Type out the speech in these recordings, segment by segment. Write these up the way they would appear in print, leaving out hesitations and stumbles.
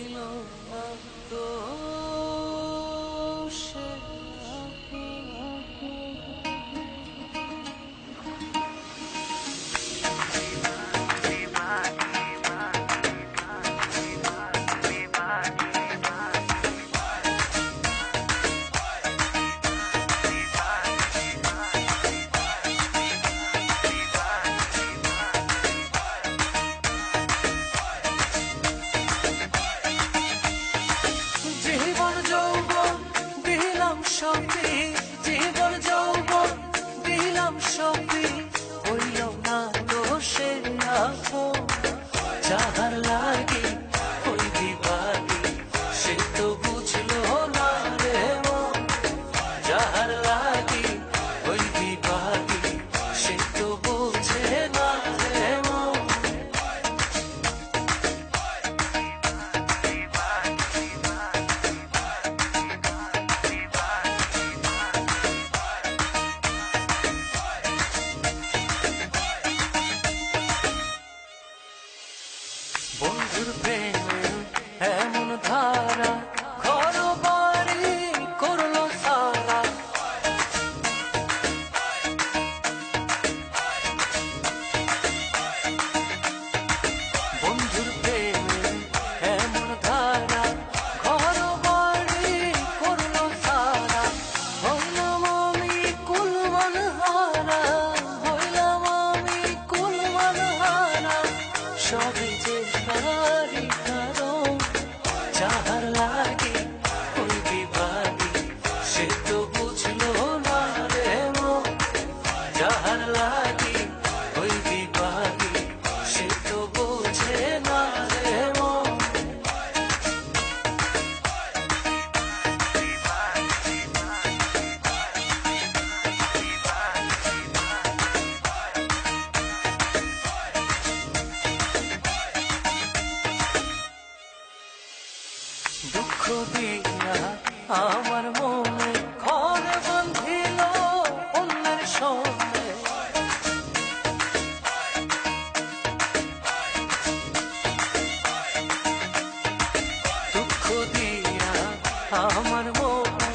হইল না তো সে জীবন যৌবন দিলাম সবই হইল না তো সে আপন যাহার লাগি ওই দিবাগি সে তো বুঝলো না রে মন যাহার লাগি ওই দিবাগি সে তো বুঝে না রে মন বন্ধুর প্রেমে এমন ধারা ঘর বাড়ি করলো সারা বন্ধুর প্রেমে এমন ধারা ঘর বাড়ি করলো সারা হইলাম আমি কুলমান হারা হইলাম আমি কুলমান হারা সবই যে তারি কারণ যাহার লাগি ওই বিভাগী সে তো বুঝলো না রে মন যাহার লাগি ওই বিভাগী সে তো বুঝে না রে মন দুঃখ দিয়া আমার মনে ঘর বাঁধিল অন্যের সঙ্গে দুঃখ দিয়া আমার মনে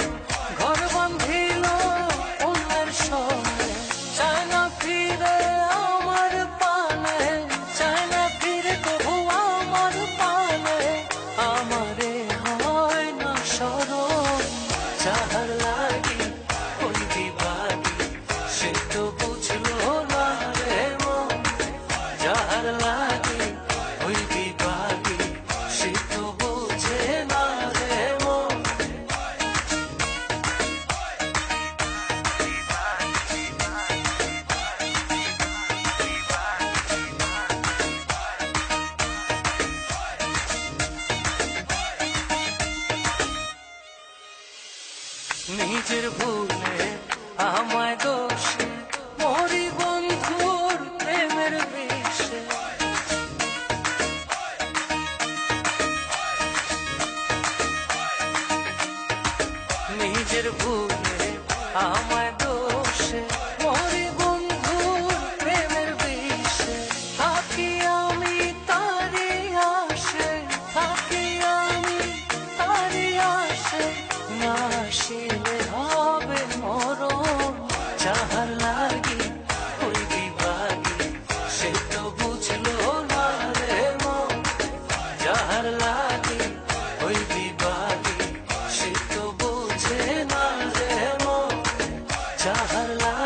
ঘর বাঁধিল অন্যের সঙ্গে চায় না ফিরে আমার পানে চায় না ফিরে কবু আমার পানে আমারে হয় না স্মরণ যাহার লাগি ওই বিভাগী সে তো বুঝলো না রে মন যাহার লাগি ওই বিভাগী সে তো বুঝে না রে মন নিজের ভুলে আমায় দোষে মরি বন্ধুর প্রেমের বিষে নিজের ভুলে আমায় দোষে মরি বন্ধুর প্রেমের বিষে থাকি আমি তারি আসে থাকি আমি তারি আসে না আসিলে হবে মরণ যাহার লাগি ওই বিভাগী সে তো বুঝলো না রে মন যাহার লাগি ওই বিভাগী সে তো বুঝে না রে মন যাহার লাগি